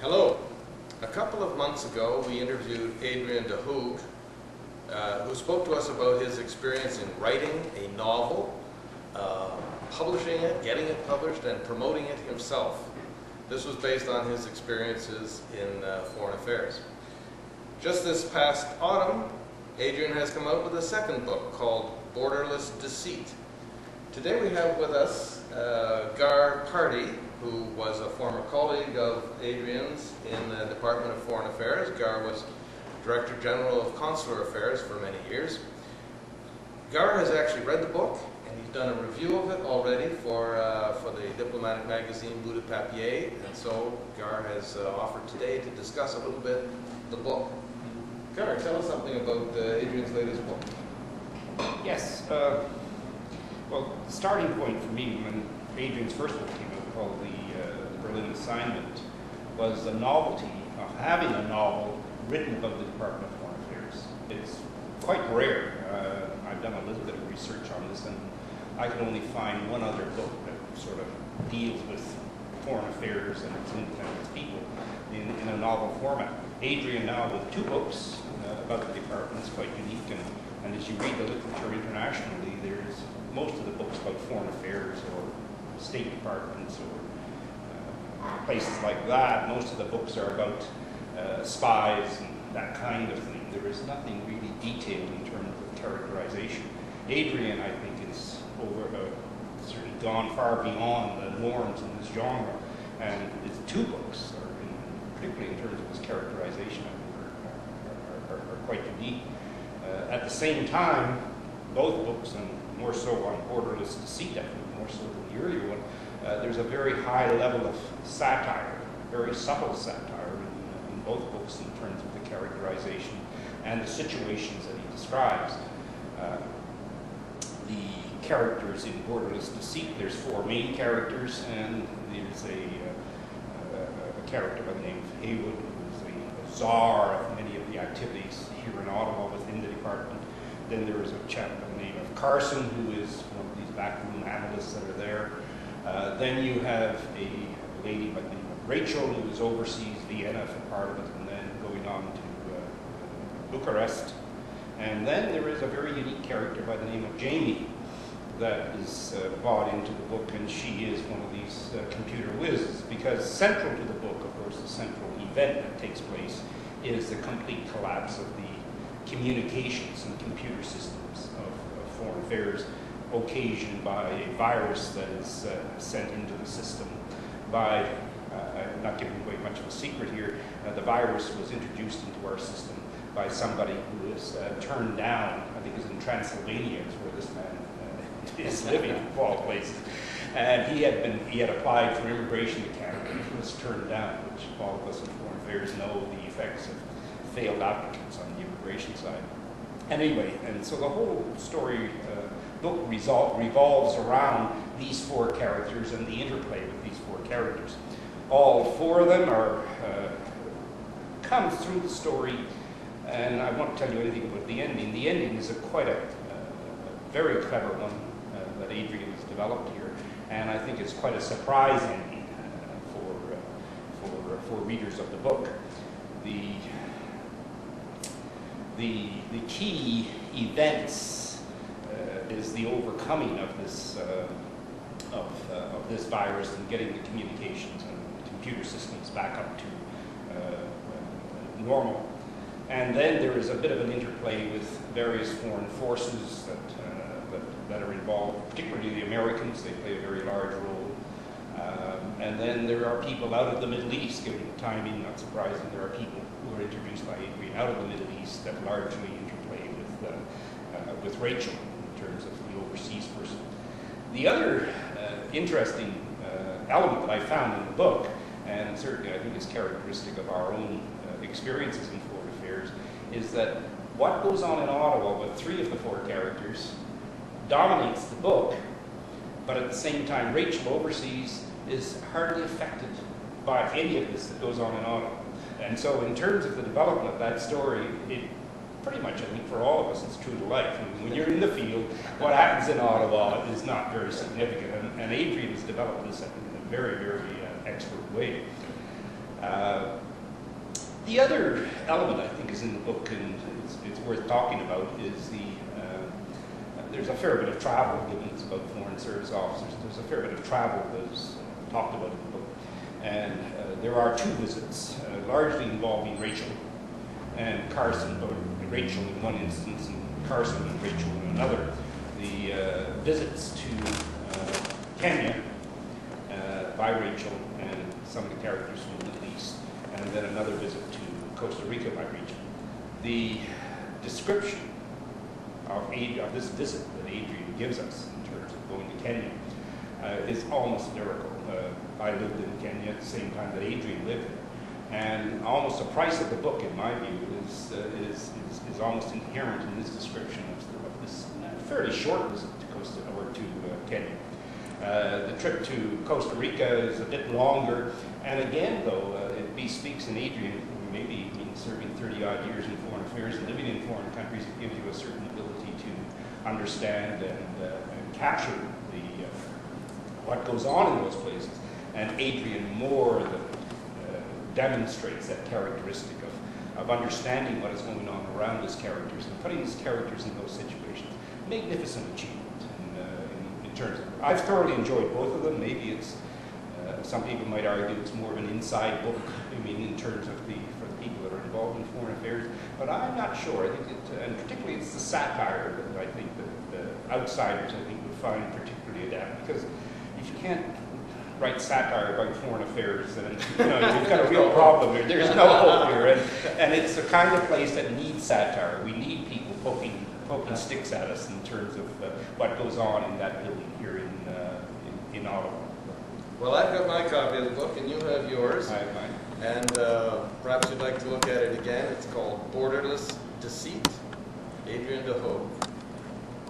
Hello. A couple of months ago, we interviewed Adriaan de Hoog, who spoke to us about his experience in writing a novel, publishing it, getting it published, and promoting it himself. This was based on his experiences in foreign affairs. Just this past autumn, Adriaan has come out with a second book called Borderless Deceit. Today we have with us Gar Party, who was a former colleague of Adriaan's in the Department of Foreign Affairs. Gar was Director General of Consular Affairs for many years. Gar has actually read the book, and he's done a review of it already for the diplomatic magazine Bout de Papier, and so Gar has offered today to discuss a little bit the book. Gar, tell us something about Adriaan's latest book. Yes. Well, the starting point for me when Adriaan's first book came out, called the Berlin Assignment, was the novelty of having a novel written about the Department of Foreign Affairs. It's quite rare. I've done a little bit of research on this, and I can only find one other book that sort of deals with foreign affairs and its people in a novel format. Adriaan now with two books about the department is quite unique, and as you read the literature internationally, there's most of the books about foreign affairs or State Departments or places like that. Most of the books are about spies and that kind of thing. There is nothing really detailed in terms of characterization. Adriaan, I think, is certainly gone far beyond the norms in this genre, and his two books, particularly in terms of his characterization, I think are quite unique. At the same time, both books, and more so on Borderless Deceit, definitely more so than the earlier one, there's a very high level of satire, very subtle satire in both books in terms of the characterization and the situations that he describes. The characters in Borderless Deceit, there's four main characters, and there's a character by the name of Haywood, who is a czar of many of the activities here in Ottawa within the department. Then there is a chap by the name of Carson, who is one of these backroom analysts that are there. Then you have a lady by the name of Rachel, who is overseas Vienna for part of it, and then going on to Bucharest. And then there is a very unique character by the name of Jamie that is brought into the book, and she is one of these computer whizzes, because central to the book, of course, the central event that takes place is the complete collapse of the communications and computer systems of foreign affairs, occasioned by a virus that is sent into the system by, I'm not giving away much of a secret here, the virus was introduced into our system by somebody who is turned down, I think is in Transylvania is where this man is living, of all places. And he had applied for immigration to Canada, and was turned down, which all of us in foreign affairs know the effects of failed applicants on the immigration side. And anyway, and so the whole story book revolves around these four characters and the interplay with these four characters. All four of them are come through the story, and I won't tell you anything about the ending. The ending is quite a very clever one that Adriaan has developed here, and I think it's quite a surprise ending for readers of the book. The key events is the overcoming of this virus and getting the communications and computer systems back up to normal. And then there is a bit of an interplay with various foreign forces that are involved, particularly the Americans. They play a very large role. And then there are people out of the Middle East, given the timing, not surprising, there are people who are introduced by Adriaan out of the Middle East that largely interplay with Rachel in terms of the overseas person. The other interesting element that I found in the book, and certainly I think is characteristic of our own experiences in foreign affairs, is that what goes on in Ottawa with three of the four characters dominates the book, but at the same time Rachel overseas is hardly affected by any of this that goes on in Ottawa. And so in terms of the development of that story, it pretty much, I think, for all of us, it's true to life. I mean, when you're in the field, what happens in Ottawa is not very significant. And Adriaan has developed this, I think, in a very, very expert way. The other element I think is in the book, and it's worth talking about, is there's a fair bit of travel, given it's about foreign service officers. There's a fair bit of travel that is talked about in the book. And there are two visits, largely involving Rachel and Carson, or Rachel in one instance and Carson and Rachel in another. The visits to Kenya by Rachel and some of the characters from the Middle East, and then another visit to Costa Rica by Rachel. The description of this visit that Adrian gives us in terms of going to Kenya is almost lyrical. I lived in Kenya at the same time that Adrian lived there, and almost the price of the book, in my view, is almost inherent in this description of this fairly short visit to Kenya. The trip to Costa Rica is a bit longer, and again, though, it bespeaks in Adrian, who maybe serving 30-odd years in foreign affairs and living in foreign countries, it gives you a certain ability to understand and capture what goes on in those places. And Adrian more demonstrates that characteristic of understanding what is going on around his characters and putting his characters in those situations. Magnificent achievement in terms of, I've thoroughly enjoyed both of them. Maybe it's, some people might argue it's more of an inside book, I mean, in terms of for the people that are involved in foreign affairs, but I'm not sure. I think and particularly it's the satire that I think that the outsiders, I think, would find particularly adept, because if you can't write satire about foreign affairs, then you've got a real problem here. There's no hope here, and it's the kind of place that needs satire. We need people poking sticks at us in terms of what goes on in that building here in Ottawa. Well, I've got my copy of the book, and you have yours. I have mine. And perhaps you'd like to look at it again. It's called Borderless, Deceit, Adriaan de Hoog.